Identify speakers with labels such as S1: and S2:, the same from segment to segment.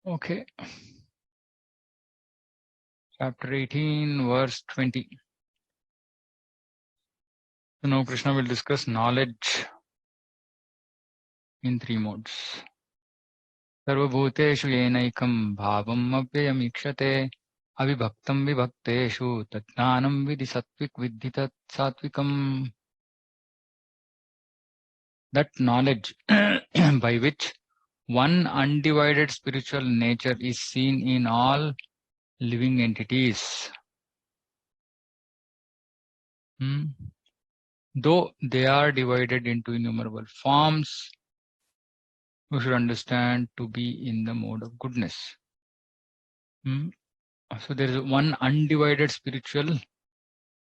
S1: Okay. Chapter 18, verse 20. So now Krishna will discuss knowledge in three modes. Sarvabhuteshu yenaikam bhavam avyayamikshate avibhaktam vibhakteshu tatjnanam vidhi satvik vidhi tat satvikam. That knowledge by which one undivided spiritual nature is seen in all living entities. Though they are divided into innumerable forms, we should understand to be in the mode of goodness. So there is one undivided spiritual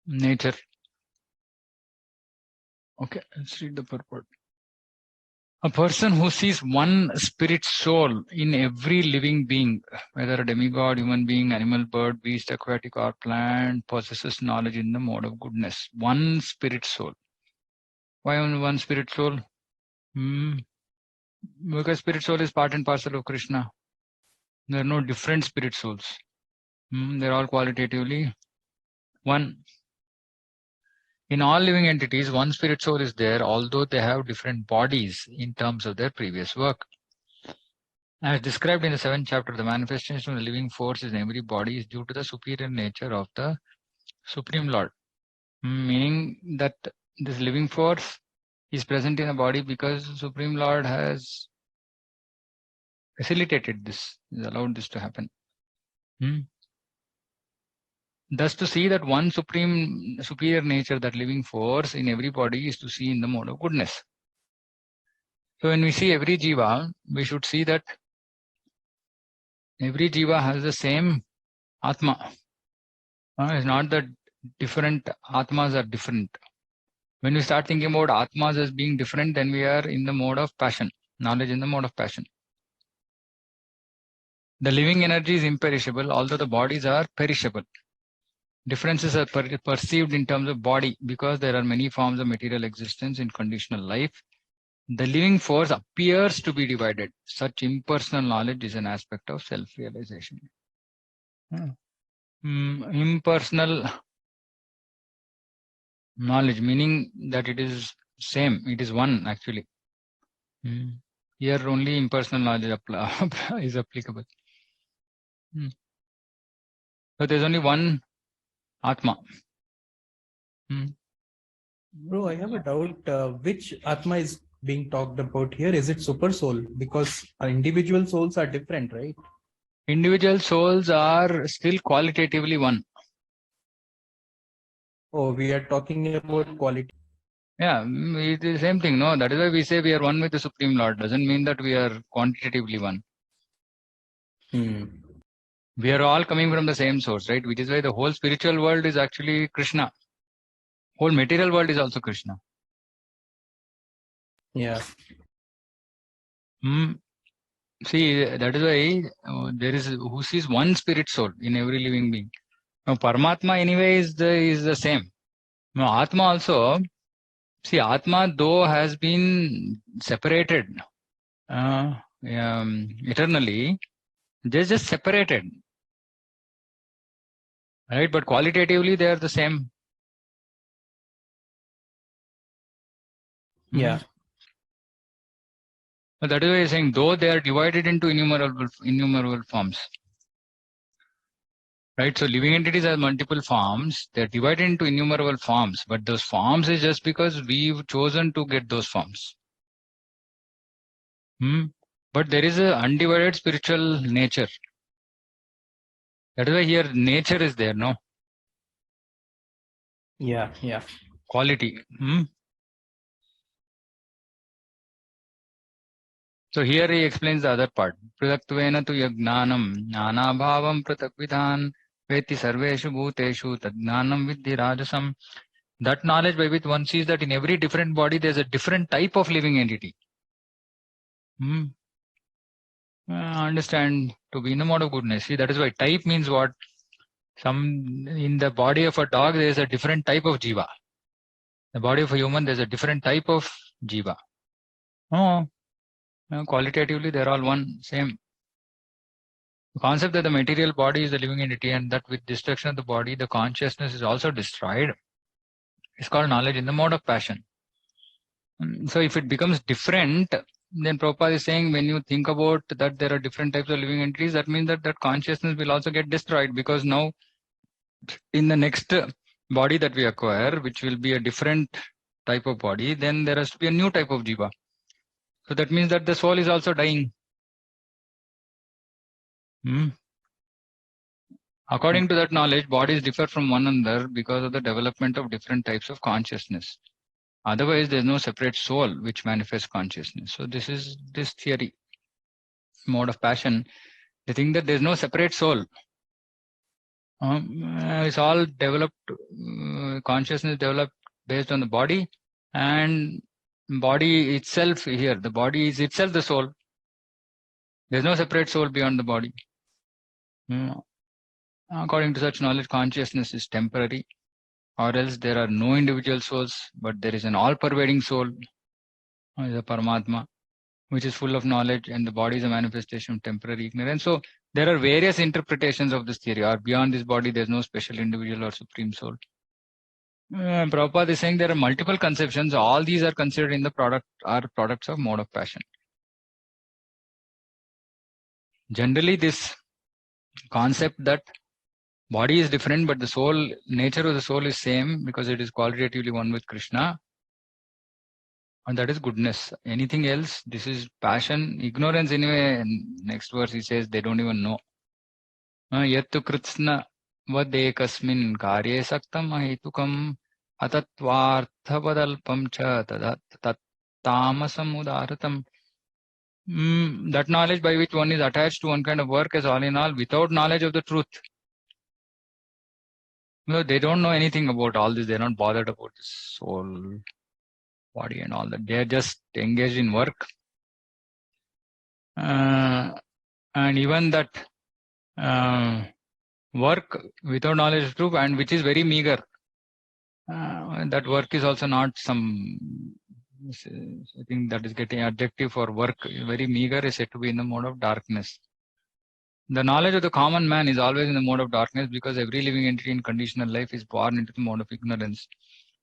S1: nature. Okay, let's read the purport. A person who sees one spirit soul in every living being, whether a demigod, human being, animal, bird, beast, aquatic, or plant, possesses knowledge in the mode of goodness. One spirit soul. Why only one spirit soul? Because spirit soul is part and parcel of Krishna. There are no different spirit souls. They're all qualitatively one. In all living entities, one spirit soul is there, although they have different bodies in terms of their previous work. As described in the 7th chapter, the manifestation of the living force in every body is due to the superior nature of the Supreme Lord. Meaning that this living force is present in a body because the Supreme Lord has facilitated this, has allowed this to happen. Thus, to see that one superior nature, that living force in every body, is to see in the mode of goodness. So when we see every jiva, we should see that every jiva has the same atma. It's not that different atmas are different. When we start thinking about atmas as being different, then we are in the mode of passion, knowledge in the mode of passion. The living energy is imperishable, although the bodies are perishable. Differences are perceived in terms of body because there are many forms of material existence in conditional life. The living force appears to be divided. Such impersonal knowledge is an aspect of self-realization. Impersonal knowledge, meaning that it is same, it is one actually. Here only impersonal knowledge is applicable. So there's only one Atma.
S2: Bro, I have a doubt. Which Atma is being talked about here? Is it super soul? Because our individual souls are different, right?
S1: Individual souls are still qualitatively one.
S2: Oh, we are talking about quality.
S1: Yeah, it is the same thing. No, that is why we say we are one with the Supreme Lord. Doesn't mean that we are quantitatively one. We are all coming from the same source, right? Which is why the whole spiritual world is actually Krishna. Whole material world is also Krishna.
S2: Yeah.
S1: See, that is why there is who sees one spirit soul in every living being. Now, Paramatma anyway is the same. Now, Atma also. See, Atma though has been separated eternally, they're just separated, right? But qualitatively, they are the same.
S2: Yeah.
S1: So that is why he's saying, though they are divided into innumerable forms. Right? So living entities have multiple forms. They're divided into innumerable forms. But those forms is just because we've chosen to get those forms. But there is an undivided spiritual nature. That is why here nature is there, no?
S2: Yeah.
S1: Quality. So here he explains the other part. Pritatvena tu yagnanam nanabhavam pritakvidhan veti sarveshu bhuteshu tadgnanam vidhi rajasam. That knowledge by which one sees that in every different body there is a different type of living entity. Understand to be in the mode of goodness. See, that is why type means what? Some in the body of a dog there is a different type of jiva. The body of a human there is a different type of jiva. Qualitatively, they're all one, same. The concept that the material body is the living entity and that with destruction of the body, the consciousness is also destroyed is called knowledge in the mode of passion. So if it becomes different, then Prabhupada is saying when you think about that there are different types of living entities, that means that consciousness will also get destroyed, because now in the next body that we acquire, which will be a different type of body, then there has to be a new type of jiva. So that means that the soul is also dying. According to that knowledge, bodies differ from one another because of the development of different types of consciousness. Otherwise, there is no separate soul which manifests consciousness. So this is this theory, mode of passion. They think that there is no separate soul. It's all developed, consciousness developed based on the body, and body itself here. The body is itself the soul. There is no separate soul beyond the body. According to such knowledge, consciousness is temporary, or else there are no individual souls, but there is an all-pervading soul, the Paramatma, which is full of knowledge, and the body is a manifestation of temporary ignorance. So there are various interpretations of this theory, or beyond this body, there is no special individual or supreme soul. Prabhupada is saying there are multiple conceptions. All these are considered in the products of mode of passion. Generally, this concept that body is different, but the soul, nature of the soul is same because it is qualitatively one with Krishna, and that is goodness. Anything else, this is passion, ignorance anyway. Next verse he says they don't even know. Yattu kritsna vadekasmin karye saktam ahetukam atatvarthavadalpam cha tamasam udaratam. That knowledge by which one is attached to one kind of work as all in all, without knowledge of the truth. No, they don't know anything about all this. They're not bothered about the soul, body, and all that. They're just engaged in work. And even that work without knowledge of truth, and which is very meager. That work is also not some, I think that is getting adjective for work, very meager, is said to be in the mode of darkness. The knowledge of the common man is always in the mode of darkness because every living entity in conditional life is born into the mode of ignorance.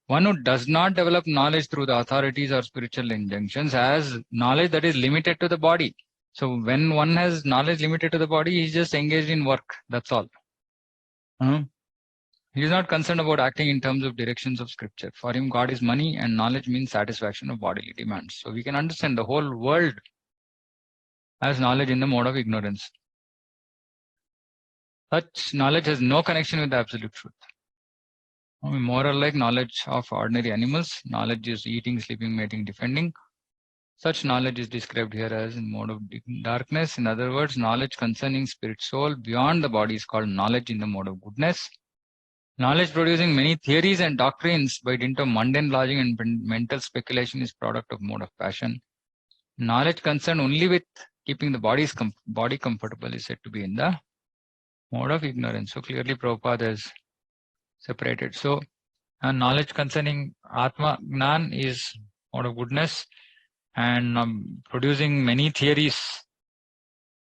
S1: One who does not develop knowledge through the authorities or spiritual injunctions has knowledge that is limited to the body. So when one has knowledge limited to the body, he is just engaged in work. That's all. He is not concerned about acting in terms of directions of scripture. For him, God is money and knowledge means satisfaction of bodily demands. So we can understand the whole world has knowledge in the mode of ignorance. Such knowledge has no connection with the absolute truth. More or like knowledge of ordinary animals. Knowledge is eating, sleeping, mating, defending. Such knowledge is described here as in mode of darkness. In other words, knowledge concerning spirit soul beyond the body is called knowledge in the mode of goodness. Knowledge producing many theories and doctrines by dint of mundane logic and mental speculation is product of mode of passion. Knowledge concerned only with keeping the body comfortable is said to be in the mode of ignorance. So clearly Prabhupada has separated. So knowledge concerning Atma Gnan is mode of goodness, and producing many theories,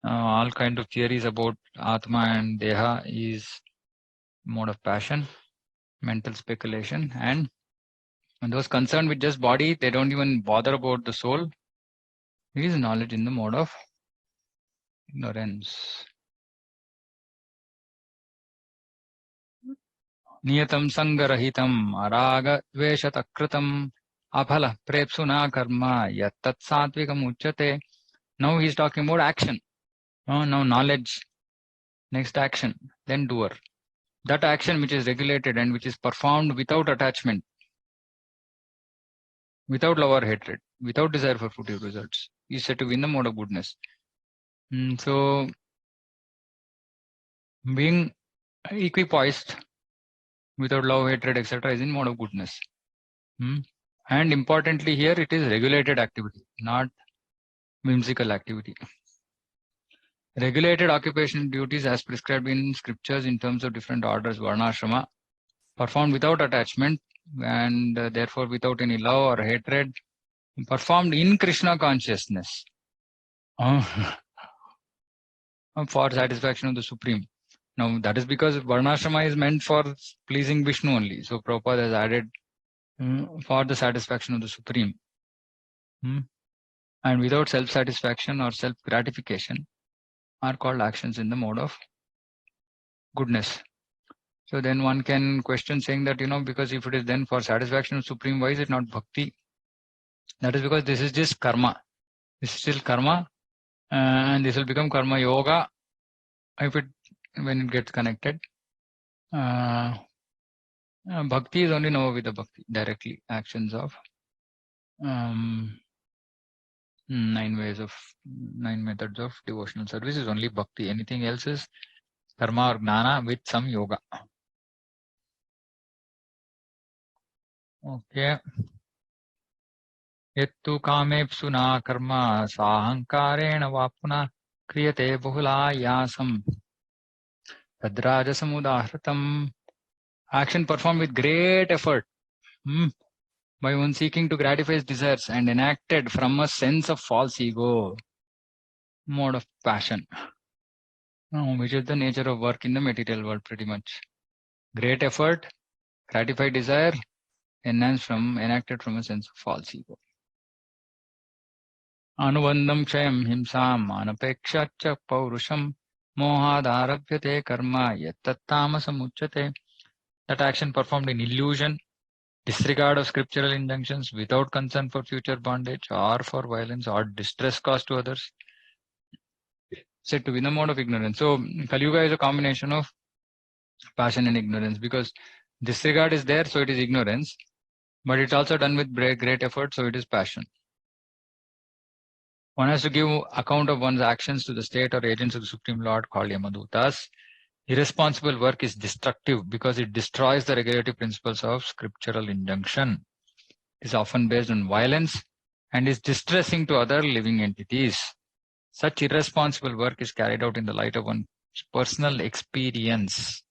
S1: all kind of theories about Atma and Deha is mode of passion, mental speculation, and those concerned with just body, they don't even bother about the soul. It is knowledge in the mode of ignorance. Niyatam sangarahitam araga dveshatakritam aphala prepsuna karma yattat satvikam uchyate. Now he is talking about action. Now knowledge, next action, then doer. That action which is regulated and which is performed without attachment, without love or hatred, without desire for fruitive results, is said to be in the mode of goodness. So being equipoised without love, hatred, etc. is in mode of goodness. And importantly here, it is regulated activity, not whimsical activity. Regulated occupational duties as prescribed in scriptures in terms of different orders, varnashrama, performed without attachment and therefore without any love or hatred, performed in Krishna consciousness. for satisfaction of the Supreme. Now, that is because Varnashrama is meant for pleasing Vishnu only. So, Prabhupada has added for the satisfaction of the Supreme. And without self-satisfaction or self-gratification are called actions in the mode of goodness. So then one can question saying that, because if it is then for satisfaction of Supreme, why is it not bhakti? That is because this is just karma. This is still karma, and this will become karma yoga when it gets connected. Bhakti is only Navavidha bhakti, directly actions of 9 methods of devotional service is only bhakti. Anything else is karma or gnana with some yoga. Okay. Yettu kamepsu na karma sahankarena vapuna kriyate bahulayasam tadrajasam udahratam. Action performed with great effort by one seeking to gratify his desires and enacted from a sense of false ego, mode of passion, which is the nature of work in the material world pretty much. Great effort, gratify desire, enacted from a sense of false ego. Anubandham kshayam himsam anapekshacha paurusham mohadharabhyate karma yattattamasam uchyate. That action performed in illusion, disregard of scriptural injunctions, without concern for future bondage or for violence or distress caused to others, said to be the mode of ignorance. So Kali Yuga is a combination of passion and ignorance, because disregard is there, so it is ignorance, but it's also done with great effort, so it is passion. One has to give account of one's actions to the state or agents of the Supreme Lord called Yamadutas. Irresponsible work is destructive because it destroys the regulative principles of scriptural injunction. It is often based on violence and is distressing to other living entities. Such irresponsible work is carried out in the light of one's personal experience.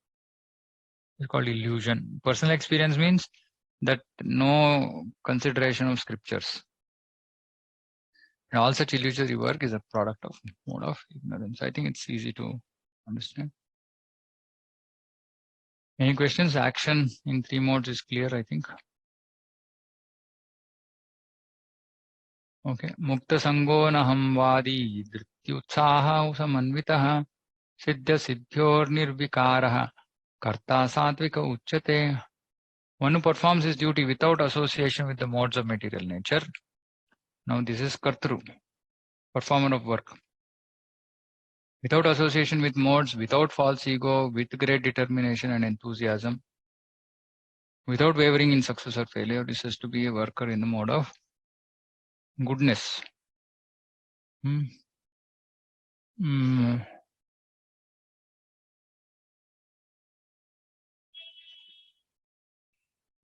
S1: It's called illusion. Personal experience means that no consideration of scriptures. And all such illusory work is a product of mode of ignorance. I think it's easy to understand. Any questions? Action in 3 modes is clear, I think. Okay. Mukta sango naham vadi dhrityutsaha samanvitaha siddhya siddhyor nirvikaraha karta satvika uchyate. One who performs his duty without association with the modes of material nature. Now this is kartru, performer of work. Without association with modes, without false ego, with great determination and enthusiasm, without wavering in success or failure, this has to be a worker in the mode of goodness.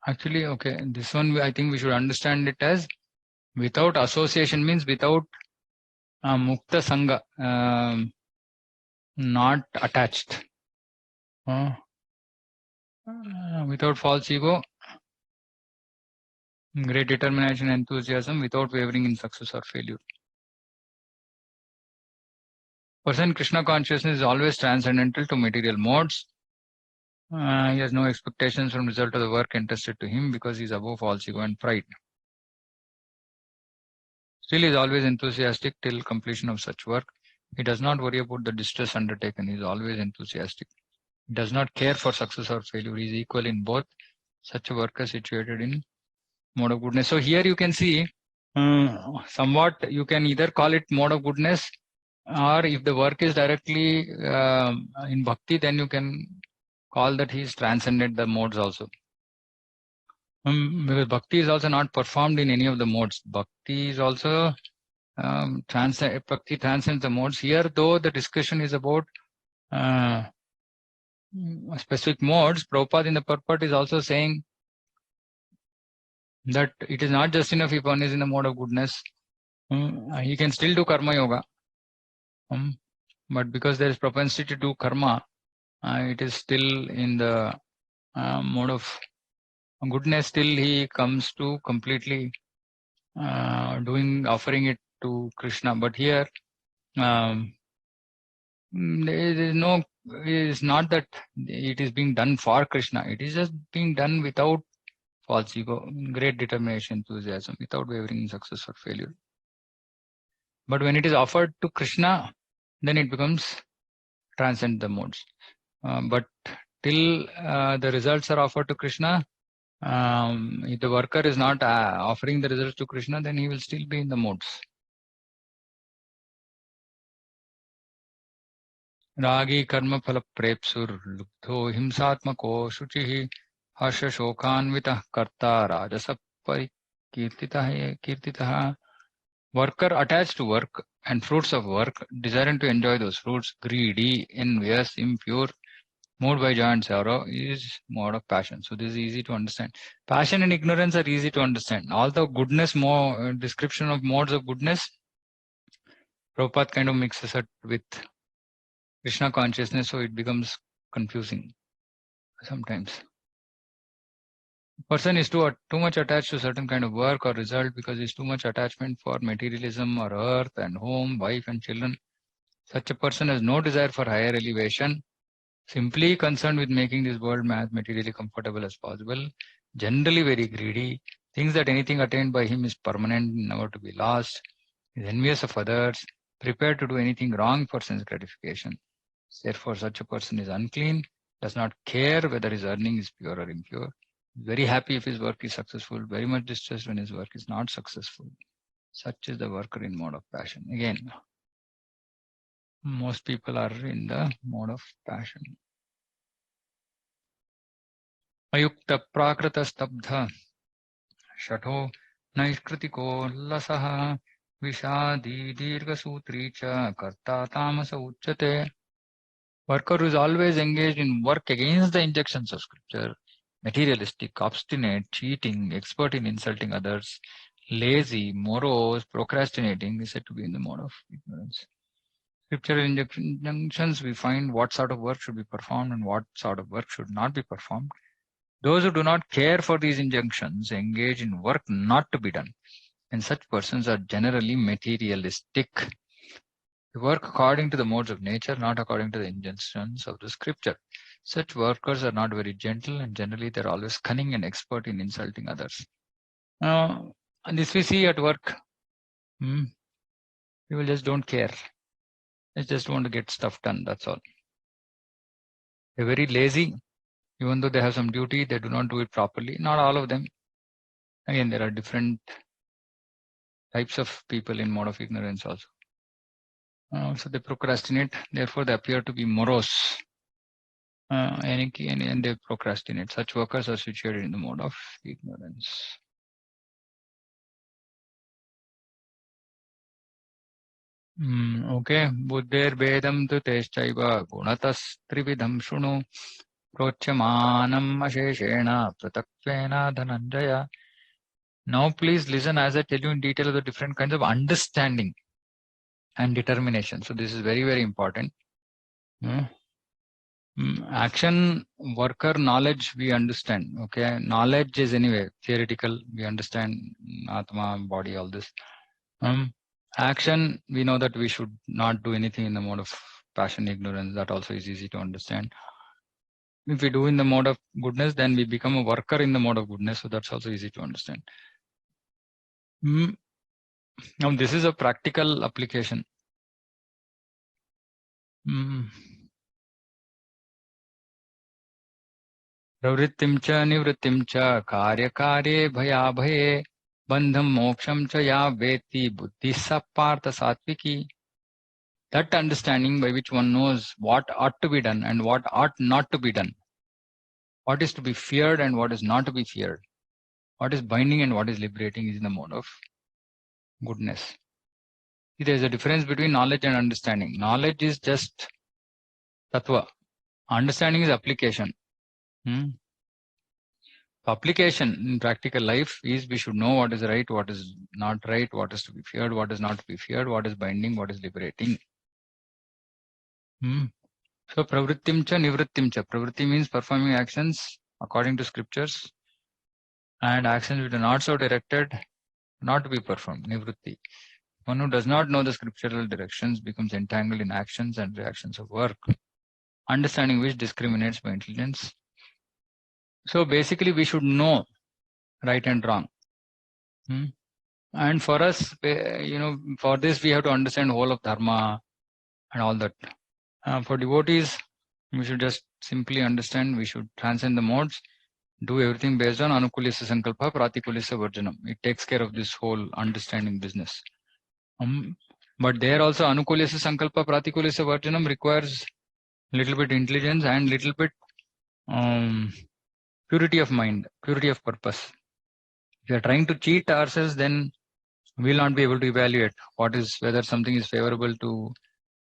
S1: Actually, okay, this one I think we should understand it as without association means without mukta sangha, not attached. Without false ego, great determination, enthusiasm, without wavering in success or failure. Person Krishna consciousness is always transcendental to material modes. He has no expectations from result of the work entrusted to him because he is above false ego and pride. Still, he is always enthusiastic till completion of such work. He does not worry about the distress undertaken. He is always enthusiastic. He does not care for success or failure. He is equal in both. Such a worker situated in mode of goodness. So here you can see somewhat you can either call it mode of goodness, or if the work is directly in bhakti, then you can call that he's transcended the modes also. Because bhakti is also not performed in any of the modes. Bhakti is also bhakti transcends the modes. Here, though, the discussion is about specific modes. Prabhupada in the purport is also saying that it is not just enough if one is in the mode of goodness. He can still do karma yoga. But because there is propensity to do karma, it is still in the mode of goodness. Still he comes to completely offering it to Krishna. But here There is no, it is not that it is being done for Krishna. It is just being done without false ego, great determination, enthusiasm, without wavering in success or failure. But when it is offered to Krishna, then it becomes transcend the modes. But till the results are offered to Krishna, if the worker is not offering the results to Krishna, then he will still be in the modes. Ragi karma phala prepsur lubdho himsatmako shuchihi harsha shokanvitah karta rajasa kirtitah. Worker attached to work and fruits of work, desiring to enjoy those fruits, greedy, envious, impure, moved by joy and sorrow, is mode of passion. So this is easy to understand. Passion and ignorance are easy to understand. All the goodness, more description of modes of goodness, Prabhupada kind of mixes it with Krishna consciousness, so it becomes confusing sometimes. Person is too much attached to certain kind of work or result because he's too much attachment for materialism or earth and home, wife and children. Such a person has no desire for higher elevation, simply concerned with making this world as materially comfortable as possible, generally very greedy, thinks that anything attained by him is permanent, never to be lost, is envious of others, prepared to do anything wrong for sense gratification. Therefore, such a person is unclean, does not care whether his earning is pure or impure, very happy if his work is successful, very much distressed when his work is not successful. Such is the worker in mode of passion. Again, most people are in the mode of passion. अयुक्त प्राकृत स्तब्ध शठो नैष्कृतिको लसः विषादी दीर्घसूत्री च कर्ता तामस उच्यते. Worker who is always engaged in work against the injunctions of scripture, materialistic, obstinate, cheating, expert in insulting others, lazy, morose, procrastinating, is said to be in the mode of ignorance. Scriptural injunctions, we find what sort of work should be performed and what sort of work should not be performed. Those who do not care for these injunctions engage in work not to be done, and such persons are generally materialistic. They work according to the modes of nature, not according to the injunctions of the scripture. Such workers are not very gentle, and generally they're always cunning and expert in insulting others. And this we see at work. People just don't care. They just want to get stuff done, that's all. They're very lazy. Even though they have some duty, they do not do it properly. Not all of them. Again, there are different types of people in mode of ignorance also. So they procrastinate, therefore they appear to be morose. And they procrastinate. Such workers are situated in the mode of ignorance. Okay. Buddhir bedam tu teschaiva gunatas trividham shunu prochamanam asheshena pratatvena dhananjaya. Now please listen as I tell you in detail of the different kinds of understanding and determination. So this is very, very important. Action, worker, knowledge, we understand. Okay, knowledge is anyway theoretical. We understand Atma, body, all this. Action, we know that we should not do anything in the mode of passion, ignorance. That also is easy to understand. If we do in the mode of goodness, then we become a worker in the mode of goodness. So that's also easy to understand. Now this is a practical application. प्रवृत्तिं च निवृत्तिं च कार्यकार्ये भयाभये बन्धं मोक्षं च या वेत्ति बुद्धिः सा पार्थ सात्विकी. That understanding by which one knows what ought to be done and what ought not to be done, what is to be feared and what is not to be feared, what is binding and what is liberating, is in the mode of goodness. See, there is a difference between knowledge and understanding. Knowledge is just tattva. Understanding is application. Application in practical life is we should know what is right, what is not right, what is to be feared, what is not to be feared, what is binding, what is liberating. So pravrittim cha nivrittim cha. Pravritti means performing actions according to scriptures, and actions which are not so directed, not to be performed, nivritti. One who does not know the scriptural directions becomes entangled in actions and reactions of work, understanding which discriminates by intelligence. So basically, we should know right and wrong. And for us, for this, we have to understand whole of Dharma and all that. For devotees, we should just simply understand, we should transcend the modes, do everything based on Anukulisa Sankalpa, Pratikulisa Varjanam. It takes care of this whole understanding business. But there also Anukulisa Sankalpa, Pratikulisa Varjanam requires little bit intelligence and little bit purity of mind, purity of purpose. If we are trying to cheat ourselves, then we will not be able to evaluate whether something is favorable to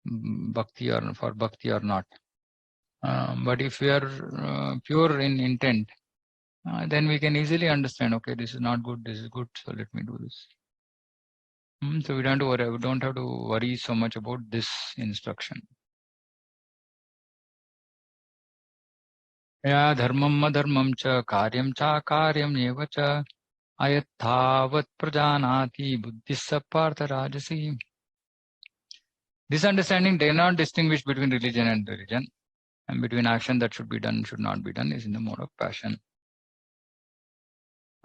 S1: bhakti or for bhakti or not. But if we are pure in intent, then we can easily understand, okay, this is not good, this is good, so let me do this. So we don't have to worry so much about this instruction. Ya dharmam adharmam cha karyam eva cha ayathavat prajanati buddhissa partha rajasi. This understanding does not distinguish between religion and religion, and between action that should be done, should not be done, is in the mode of passion.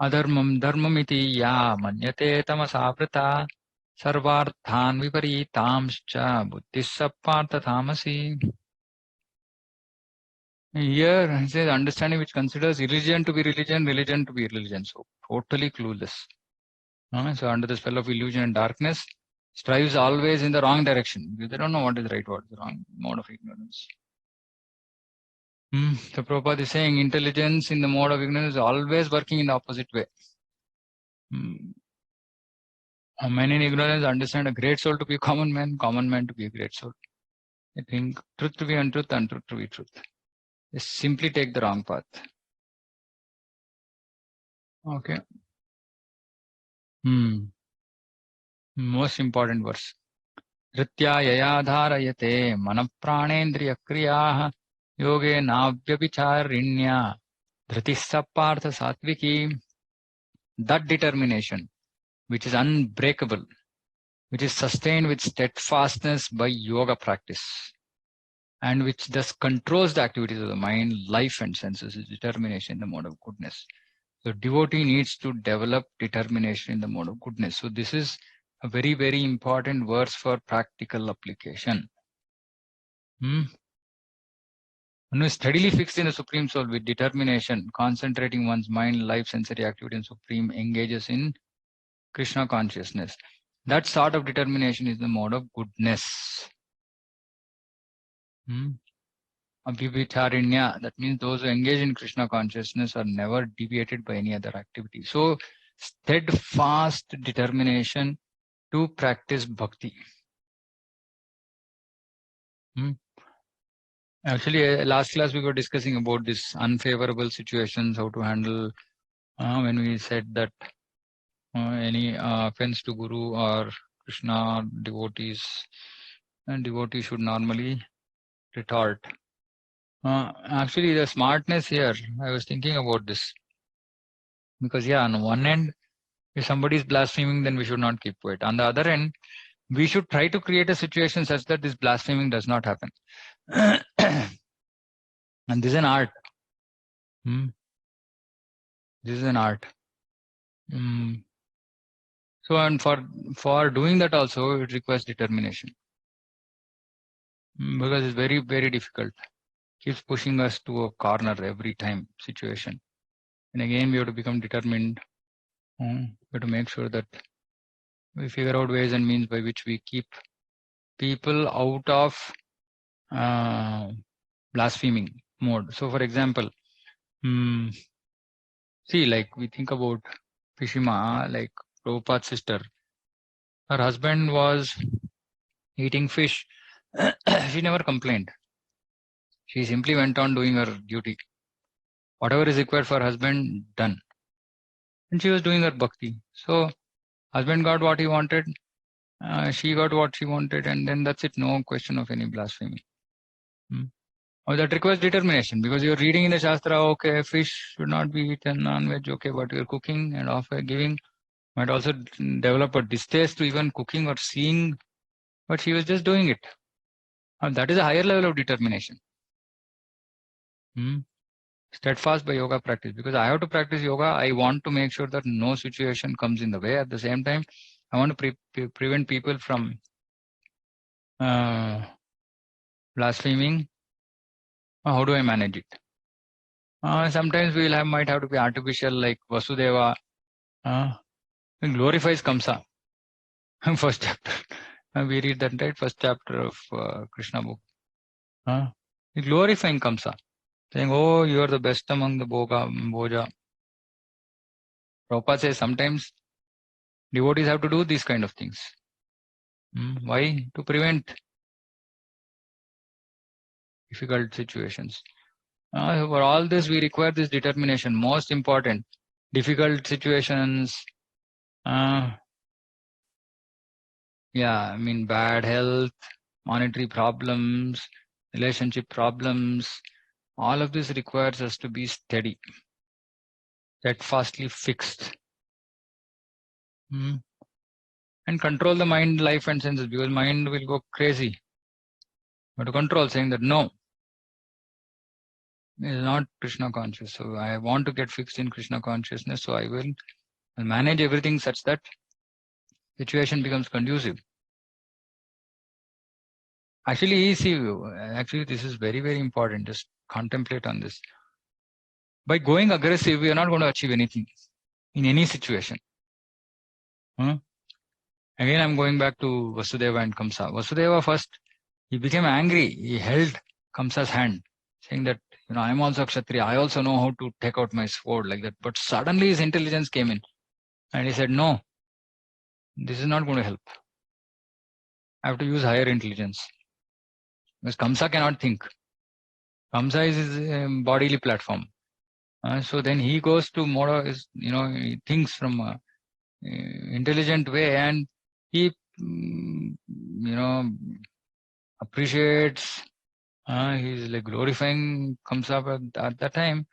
S1: Adharmam dharmamiti ya manyate tamasavrita sarvarthan viparitamscha buddhissa partha tamasi. Here it says understanding which considers religion to be religion, religion to be religion. So totally clueless. So under the spell of illusion and darkness, strives always in the wrong direction because they don't know what is right, what is wrong, mode of ignorance. So Prabhupada is saying intelligence in the mode of ignorance is always working in the opposite way. Men in ignorance understand a great soul to be a common man to be a great soul. They think truth to be untruth, untruth to be truth. They simply take the wrong path. Okay. Most important verse. Ritya yaya dharayate manapranendriya kriyaha yoge navyavicharinya dhritissa partha satviki. That determination, which is unbreakable, which is sustained with steadfastness by yoga practice, and which thus controls the activities of the mind, life and senses, is determination in the mode of goodness. So devotee needs to develop determination in the mode of goodness. So this is a very, very important verse for practical application. One who is steadily fixed in the Supreme Soul with determination, concentrating one's mind, life, sensory activity in Supreme, engages in Krishna consciousness. That sort of determination is the mode of goodness. Abhivitarinya, that means those who engage in Krishna consciousness are never deviated by any other activity. So steadfast determination to practice bhakti. Actually, last class we were discussing about this unfavorable situations, how to handle when we said that any offense to Guru or Krishna devotees, and devotees should normally retort. Actually, the smartness here, I was thinking about this. Because, yeah, on one end, if somebody is blaspheming, then we should not keep quiet. On the other end, we should try to create a situation such that this blaspheming does not happen. And this is an art. This is an art. So, and for doing that also, it requires determination. Because it's very, very difficult. Keeps pushing us to a corner every time situation. And again, we have to become determined. We have to make sure that we figure out ways and means by which we keep people out of blaspheming mode. So, for example, see, like we think about Fishima, like Prabhupada's sister. Her husband was eating fish. She never complained. She simply went on doing her duty. Whatever is required for her husband, done. And she was doing her bhakti. So, husband got what he wanted. She got what she wanted. And then that's it. No question of any blasphemy. That requires determination, because you're reading in the Shastra, okay, fish should not be eaten, non-veg, okay, but you're cooking and offer giving. Might also develop a distaste to even cooking or seeing, but she was just doing it. And that is a higher level of determination. Steadfast by yoga practice. Because I have to practice yoga, I want to make sure that no situation comes in the way. At the same time, I want to prevent people from blaspheming. How do I manage it? Sometimes might have to be artificial, like Vasudeva. It glorifies Kamsa. First chapter. We read that, right? First chapter of Krishna book. He's glorifying Kamsa, saying, "Oh, you are the best among the Boja." Prabhupada says sometimes devotees have to do these kind of things. Why? To prevent difficult situations. For all this, we require this determination. Most important, difficult situations. Bad health, monetary problems, relationship problems. All of this requires us to be steady, steadfastly fixed. And control the mind, life and senses, because mind will go crazy. But to control, saying that no, it is not Krishna conscious. So I want to get fixed in Krishna consciousness. So I'll manage everything such that situation becomes conducive. Actually, this is very, very important. Just contemplate on this. By going aggressive, we are not going to achieve anything in any situation. Again, I'm going back to Vasudeva and Kamsa. Vasudeva first, he became angry. He held Kamsa's hand, saying that, I'm also a Kshatriya. I also know how to take out my sword like that. But suddenly his intelligence came in. And he said, no, this is not going to help. I have to use higher intelligence. Because Kamsa cannot think. Kamsa is his bodily platform. So then he goes to more, he thinks from an intelligent way, and he, appreciates. He's like glorifying Kamsa at that time.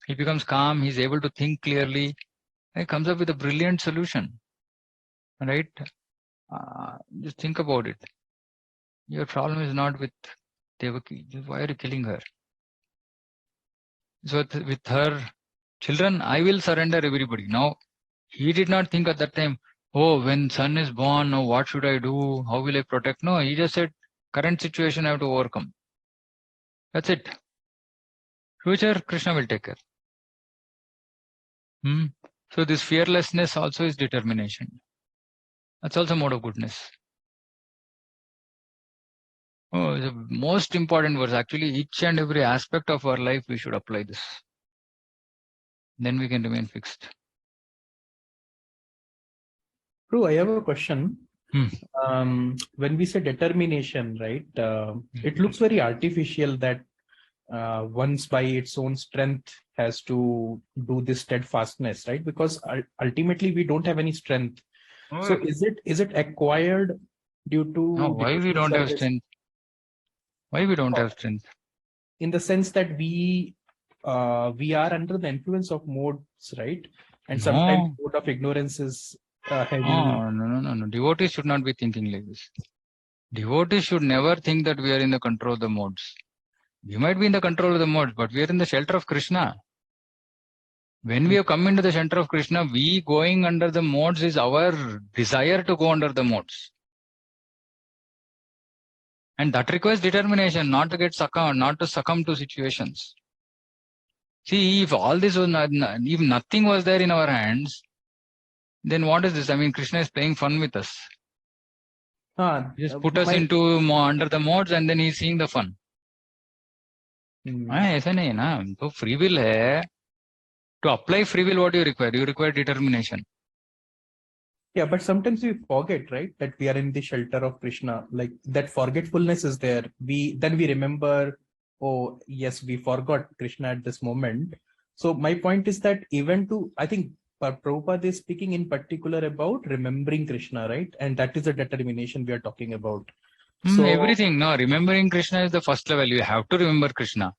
S1: He becomes calm. He's able to think clearly. He comes up with a brilliant solution. Right? Just think about it. Your problem is not with Devaki. Why are you killing her? So with her children, I will surrender everybody. Now, he did not think at that time, oh, when son is born, oh, what should I do? How will I protect? No, he just said, current situation I have to overcome. That's it. Future, Krishna will take care. So this fearlessness also is determination. That's also mode of goodness. The most important verse. Actually, each and every aspect of our life, we should apply this. Then we can remain fixed.
S2: True, I have a question. When we say determination, right, it looks very artificial that once by its own strength has to do this steadfastness, right? Because ultimately we don't have any strength. So is it acquired due to?
S1: No, why we don't have strength? Why we don't have strength?
S2: In the sense that we are under the influence of modes, right? And sometimes mode of ignorance is heavy.
S1: No. Devotees should not be thinking like this. Devotees should never think that we are in the control of the modes. We might be in the control of the modes, but we are in the shelter of Krishna. When we have come into the center of Krishna, we going under the modes is our desire to go under the modes. And that requires determination, not to succumb to situations. See, if all this was if nothing was there in our hands, then what is this? I mean, Krishna is playing fun with us. Just put us under the modes, and then he's seeing the fun. ऐसा नहीं है ना, तो free will है. To apply free will, what do you require? You require determination.
S2: Yeah, but sometimes we forget, right, that we are in the shelter of Krishna. Like that forgetfulness is there. We remember, oh yes, we forgot Krishna at this moment. So my point is that I think Prabhupada is speaking in particular about remembering Krishna, right? And that is the determination we are talking about.
S1: So everything, no, remembering Krishna is the first level. You have to remember Krishna.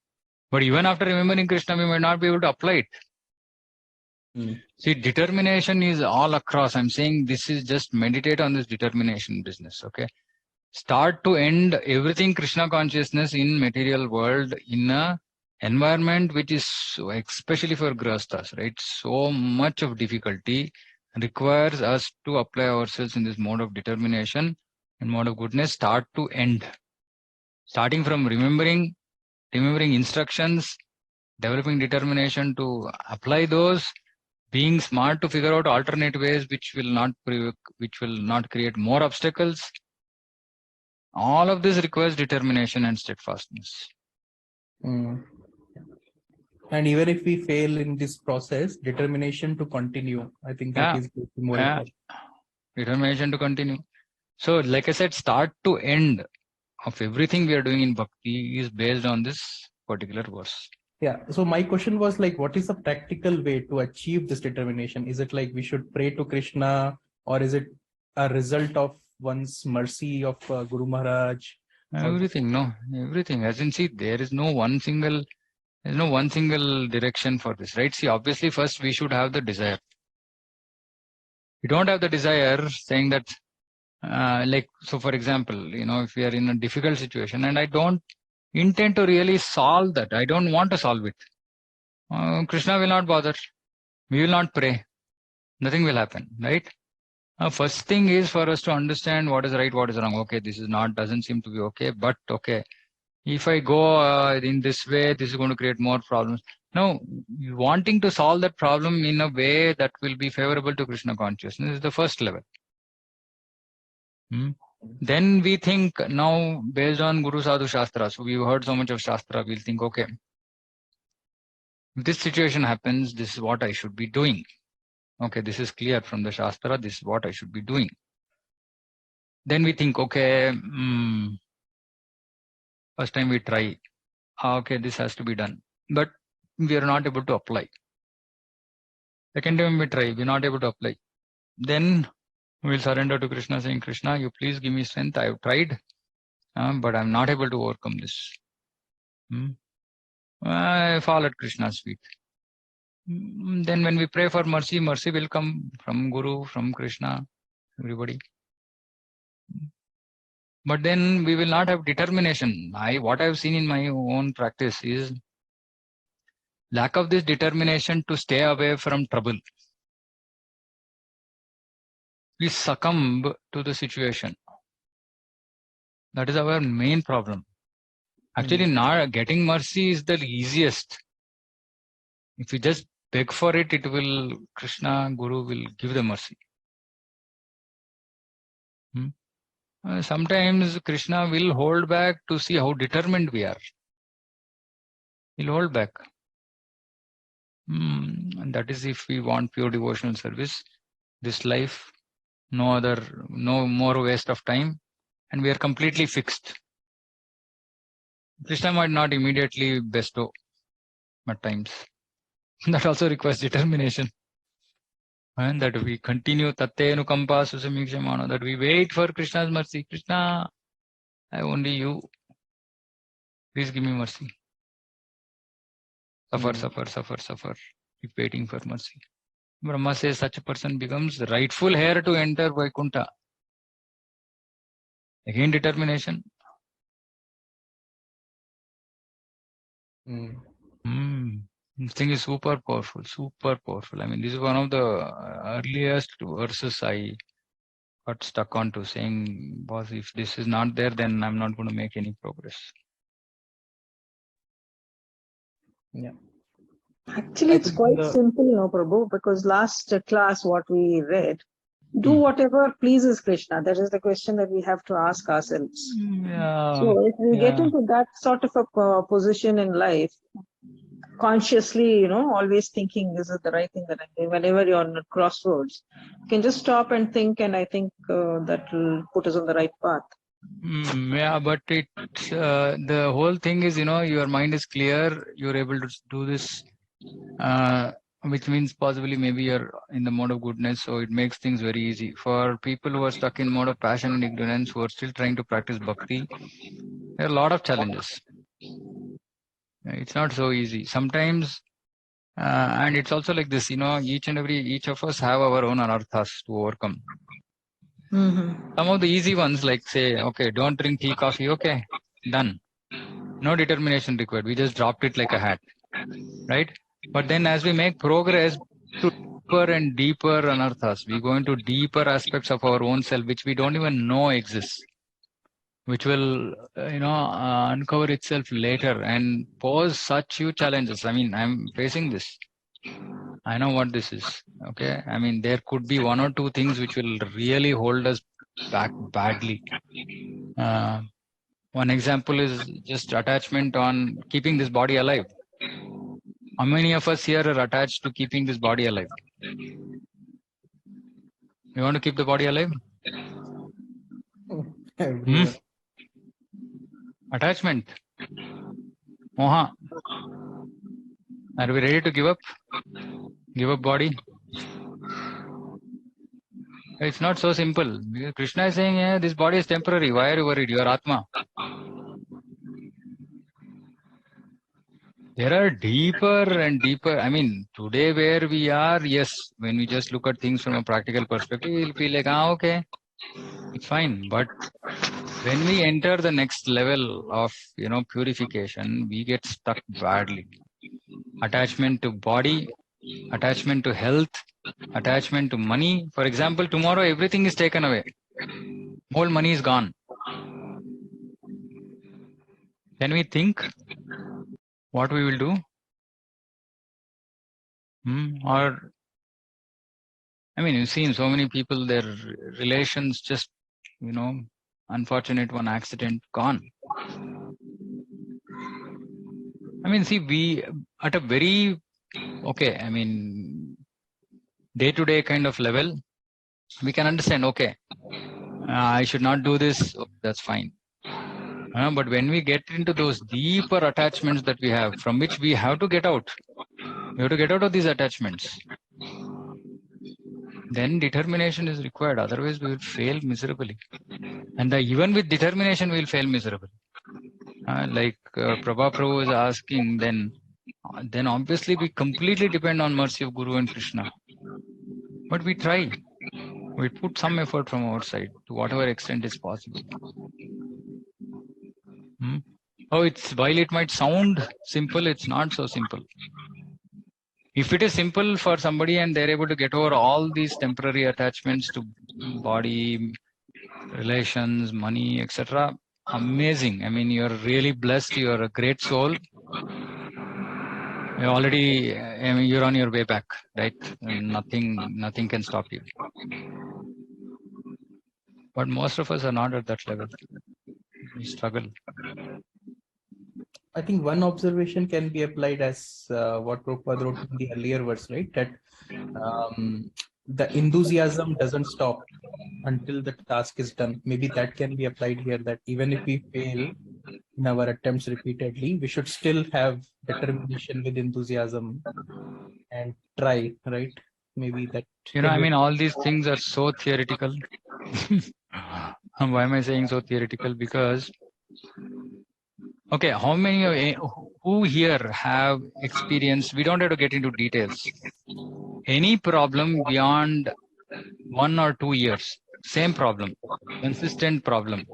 S1: But even after remembering Krishna, we might not be able to apply it. See, determination is all across. I'm saying this is just meditate on this determination business. Okay. Start to end everything Krishna consciousness in material world in a environment which is especially for grahasthas, right? So much of difficulty requires us to apply ourselves in this mode of determination and mode of goodness. Start to end, starting from remembering instructions, developing determination to apply those, being smart to figure out alternate ways which will not create more obstacles. All of this requires determination and steadfastness.
S2: And even if we fail in this process, determination to continue, I think that is more important.
S1: Determination to continue. So, like I said, start to end of everything we are doing in bhakti is based on this particular verse.
S2: Yeah. So my question was like, what is the practical way to achieve this determination? Is it like we should pray to Krishna, or is it a result of one's mercy of Guru Maharaj?
S1: Everything, no, everything. As in, see, there is no one single direction for this, right? See, obviously, first we should have the desire. We don't have the desire, saying that, so for example, if we are in a difficult situation and I don't intend to really solve that, I don't want to solve it. Krishna will not bother. We will not pray. Nothing will happen, right? First thing is for us to understand what is right, what is wrong. Okay, this doesn't seem to be okay, but okay. If I go in this way, this is going to create more problems. No, wanting to solve that problem in a way that will be favorable to Krishna consciousness is the first level. Then we think now based on Guru Sadhu Shastra. So we've heard so much of Shastra, we'll think, okay, if this situation happens, this is what I should be doing. Okay, this is clear from the Shastra, this is what I should be doing. Then we think, okay, first time we try, okay, this has to be done. But we are not able to apply. Second time we try, we're not able to apply. Then we'll surrender to Krishna, saying, Krishna, you please give me strength. I have tried, but I'm not able to overcome this. I fall at Krishna's feet. Then when we pray for mercy, mercy will come from Guru, from Krishna, everybody. But then we will not have determination. What I've seen in my own practice is lack of this determination to stay away from trouble. We succumb to the situation. That is our main problem. Actually, not getting mercy is the easiest. If you just beg for it, Krishna, Guru will give the mercy. Sometimes Krishna will hold back to see how determined we are. He'll hold back. And that is if we want pure devotional service, this life, no more waste of time, and we are completely fixed. Krishna might not immediately bestow at times. That also requires determination. And that we continue tattenu kampa susamikshamana, that we wait for Krishna's mercy. Krishna, I have only you. Please give me mercy. Suffer. Keep waiting for mercy. Brahma says such a person becomes the rightful heir to enter Vaikuntha. Again, determination. This thing is super powerful. I mean, this is one of the earliest verses I got stuck onto, saying, boss, if this is not there, then I'm not going to make any progress.
S2: Yeah.
S3: Actually, it's quite simple, Prabhu, because last class what we read, do whatever pleases Krishna. That is the question that we have to ask ourselves. So if we get into that sort of a position in life, consciously, always thinking this is the right thing that I'm doing, whenever you're on a crossroads, you can just stop and think, and I think that will put us on the right path.
S1: But it's the whole thing is, your mind is clear, you're able to do this, which means possibly maybe you're in the mode of goodness, so it makes things very easy. For people who are stuck in mode of passion and ignorance, who are still trying to practice bhakti, there are a lot of challenges. It's not so easy. Sometimes And it's also like this, each of us have our own anarthas to overcome. Some of the easy ones, like say, okay, don't drink tea, coffee, okay, done. No determination required. We just dropped it like a hat, right? But then as we make progress to deeper and deeper anarthas, we go into deeper aspects of our own self, which we don't even know exists, which will, uncover itself later and pose such huge challenges. I mean, I'm facing this. I know what this is. Okay. I mean, there could be one or two things which will really hold us back badly. One example is just attachment on keeping this body alive. How many of us here are attached to keeping this body alive? You want to keep the body alive? Attachment. Moha. Are we ready to give up? Give up body? It's not so simple. Krishna is saying, yeah, this body is temporary. Why are you worried? You are Atma. There are deeper and deeper. I mean, today where we are, yes, when we just look at things from a practical perspective, we'll feel like, okay, it's fine. But when we enter the next level of, purification, we get stuck badly. Attachment to body, attachment to health, attachment to money. For example, tomorrow everything is taken away. Whole money is gone. Can we think what we will do? Or, I mean, you've seen so many people, their relations just, unfortunate one accident, gone. I mean, see, we at a very, I mean, day-to-day kind of level, we can understand, okay, I should not do this, that's fine. But when we get into those deeper attachments that we have, from which we have to get out, we have to get out of these attachments. Then determination is required. Otherwise, we will fail miserably. And even with determination, we will fail miserably. Like Prabhu is asking, then obviously we completely depend on mercy of Guru and Krishna. But we try. We put some effort from our side to whatever extent is possible. While it might sound simple, it's not so simple. If it is simple for somebody and they're able to get over all these temporary attachments to body, relations, money, etc., amazing. I mean, you're really blessed. You're a great soul. You're already, you're on your way back, right? And nothing can stop you. But most of us are not at that level. We struggle.
S2: I think one observation can be applied as what Prabhupada wrote in the earlier verse, right? That the enthusiasm doesn't stop until the task is done. Maybe that can be applied here, that even if we fail in our attempts repeatedly, we should still have determination with enthusiasm and try, right? Maybe that.
S1: I mean, all these things are so theoretical. Why am I saying so theoretical? Because, okay, how many who here have experienced, we don't have to get into details, any problem beyond 1 or 2 years, same problem, consistent problem.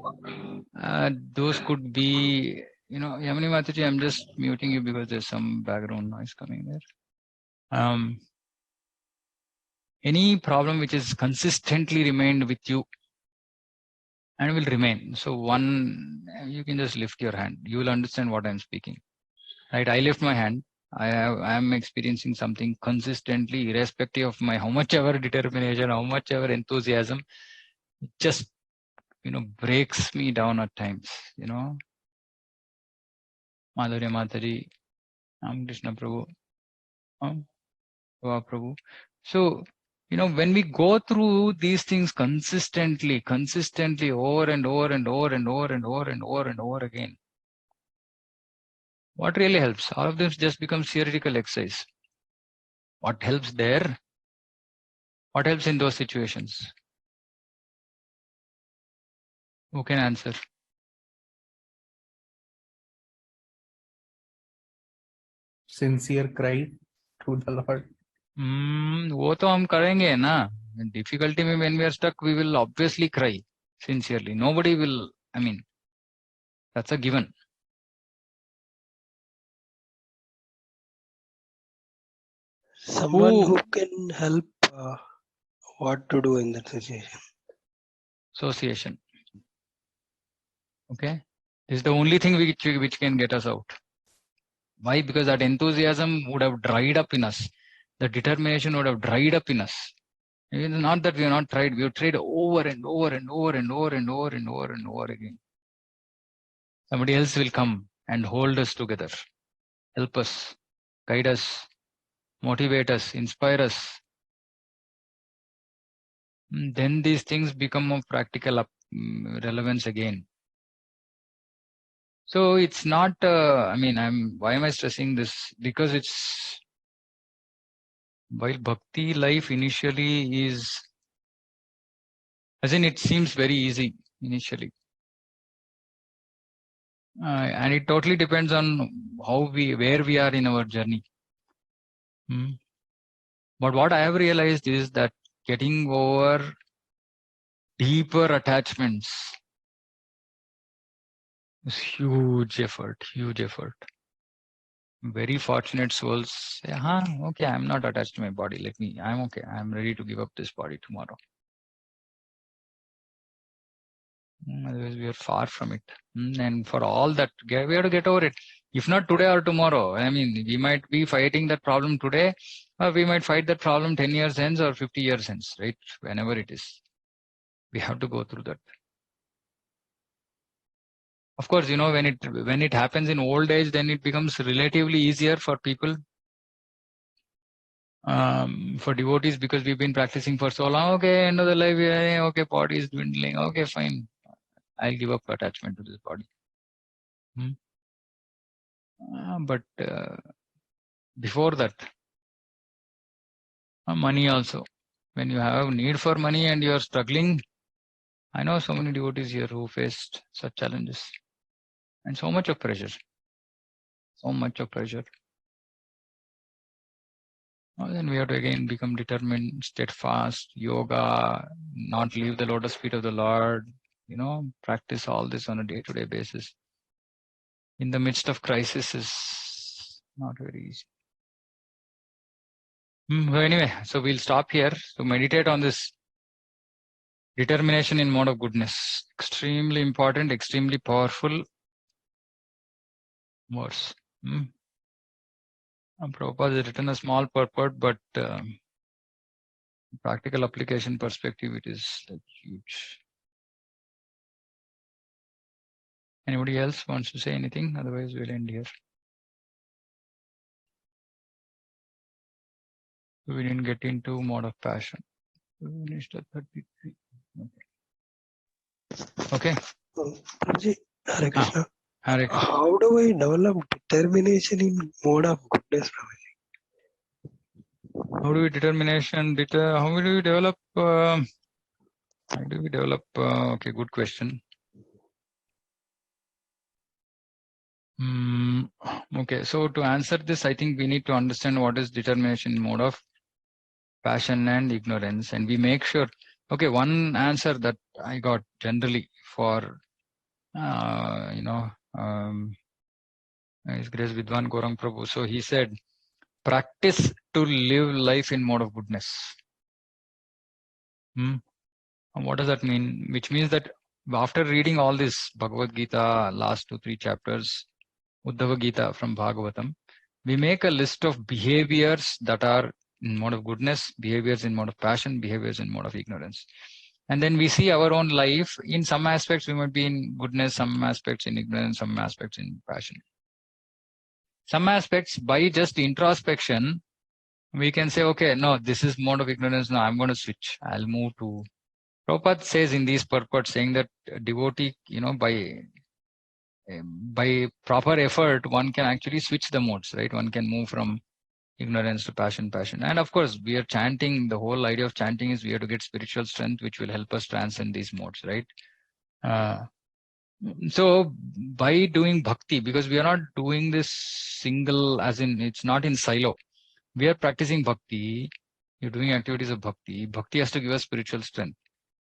S1: Those could be, Yamini Mataji, I'm just muting you because there's some background noise coming there. Any problem which is consistently remained with you and will remain. So you can just lift your hand. You will understand what I'm speaking. Right? I lift my hand. I am experiencing something consistently, irrespective of my how much ever determination, how much ever enthusiasm. It just breaks me down at times. Madhurya Mataji, Krishna Prabhu, Prabhu. So when we go through these things consistently over and over and over and over and over and over and over again, what really helps? All of this just becomes theoretical exercise. What helps there? What helps in those situations? Who can answer?
S2: Sincere cry to the Lord.
S1: वो तो हम करेंगे ना. Difficulty में when we are stuck, we will obviously cry sincerely. Nobody will. I mean, that's a given.
S4: Someone who can help what to do in that situation.
S1: Association. Okay, this is the only thing which can get us out. Why? Because that enthusiasm would have dried up in us. The determination would have dried up in us. It's not that we have not tried. We have tried over and over and over and over and over and over and over again. Somebody else will come and hold us together, help us, guide us, motivate us, inspire us. Then these things become of practical relevance again. So it's not, why am I stressing this? Because it's, while bhakti life initially is, as in it seems very easy initially. And it totally depends on where we are in our journey. But what I have realized is that getting over deeper attachments is huge effort. Very fortunate souls say, okay, I'm not attached to my body. I'm okay. I'm ready to give up this body tomorrow. Otherwise, we are far from it. And for all that, we have to get over it. If not today or tomorrow, we might be fighting that problem today, or we might fight that problem 10 years hence or 50 years hence, right? Whenever it is. We have to go through that. Of course, when it happens in old age, then it becomes relatively easier for people. For devotees, because we've been practicing for so long. Okay, end of the life, okay, body is dwindling. Okay, fine. I'll give up attachment to this body. But before that, money also. When you have need for money and you are struggling, I know so many devotees here who faced such challenges and so much of pressure. Then we have to again become determined, steadfast, yoga, not leave the lotus feet of the Lord, practice all this on a day-to-day basis. In the midst of crisis is not very easy. Anyway, so we'll stop here to meditate on this determination in mode of goodness. Extremely important, extremely powerful words. Prabhupada has written a small purport, but practical application perspective, it is huge. Anybody else wants to say anything? Otherwise, we'll end here. We didn't get into mode of passion. We finished at 33. Okay.
S4: Hare Krishna.
S1: Hare Krishna.
S4: How do I develop determination in mode of goodness, Prabhuji?
S1: How do we how do we develop? Okay, good question. Okay, so to answer this, I think we need to understand what is determination in mode of passion and ignorance, and we make sure. Okay, one answer that I got generally for His Grace Vidwan Gaurang Prabhu. So he said, practice to live life in mode of goodness. What does that mean? Which means that after reading all this Bhagavad Gita, last 2-3 chapters, Uddhava Gita from Bhagavatam, we make a list of behaviors that are in mode of goodness, behaviors in mode of passion, behaviors in mode of ignorance. And then we see our own life. In some aspects, we might be in goodness, some aspects in ignorance, some aspects in passion. Some aspects, by just introspection, we can say, okay, no, this is mode of ignorance. Now I'm going to switch. I'll move to. Prabhupada says in these purports, saying that devotee, by proper effort, one can actually switch the modes, right? One can move from ignorance to passion. And of course, we are chanting. The whole idea of chanting is we have to get spiritual strength, which will help us transcend these modes, right? So by doing bhakti, because we are not doing this single, as in it's not in silo. We are practicing bhakti. You're doing activities of bhakti. Bhakti has to give us spiritual strength.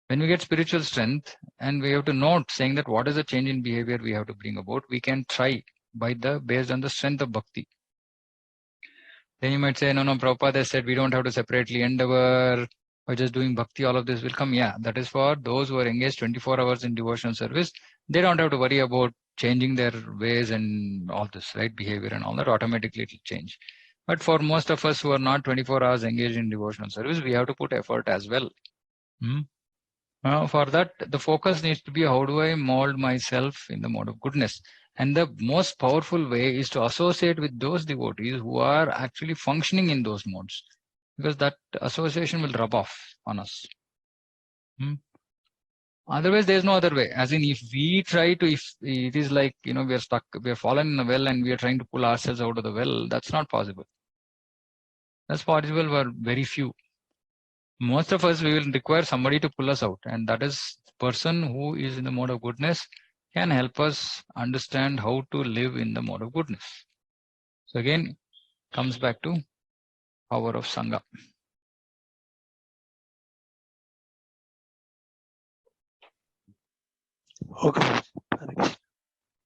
S1: When we get spiritual strength, and we have to note saying that what is the change in behavior we have to bring about, we can try based on the strength of bhakti. Then you might say, no, Prabhupada has said we don't have to separately endeavor by just doing bhakti, all of this will come. Yeah, that is for those who are engaged 24 hours in devotional service. They don't have to worry about changing their ways and all this, right? Behavior and all that, automatically it will change. But for most of us who are not 24 hours engaged in devotional service, we have to put effort as well. For that, the focus needs to be how do I mold myself in the mode of goodness. And the most powerful way is to associate with those devotees who are actually functioning in those modes, because that association will rub off on us. Otherwise, there's no other way. As in, if we try to, if it is like, we are stuck, we are fallen in a well and we are trying to pull ourselves out of the well, that's not possible. That's possible for very few. Most of us, we will require somebody to pull us out. And that is the person who is in the mode of goodness can help us understand how to live in the mode of goodness. So again, comes back to power of Sangha.
S4: Okay.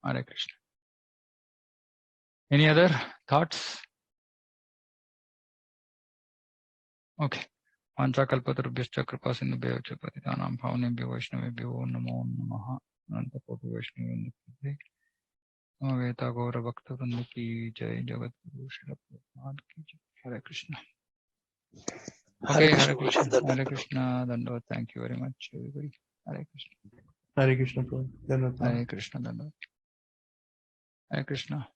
S1: Hare Krishna. Any other thoughts? Okay. Panchakalpatarubhyascha kripa sindhubhyo cha patitanam bhavanebhyo vaishnavebhyo namo namaha. Anantakoటి Vaishnava Veta Gaura Bhakta Vrinda ki jai, Jagat Guru Srila Prabhupada ki jai. Hare Krishna. Okay, Hare Krishna. Hare Krishna. Dandavad. Thank you very much, everybody. Hare Krishna.
S2: Hare Krishna, Prabhu.
S1: Hare Krishna. Dandavad. Hare Krishna.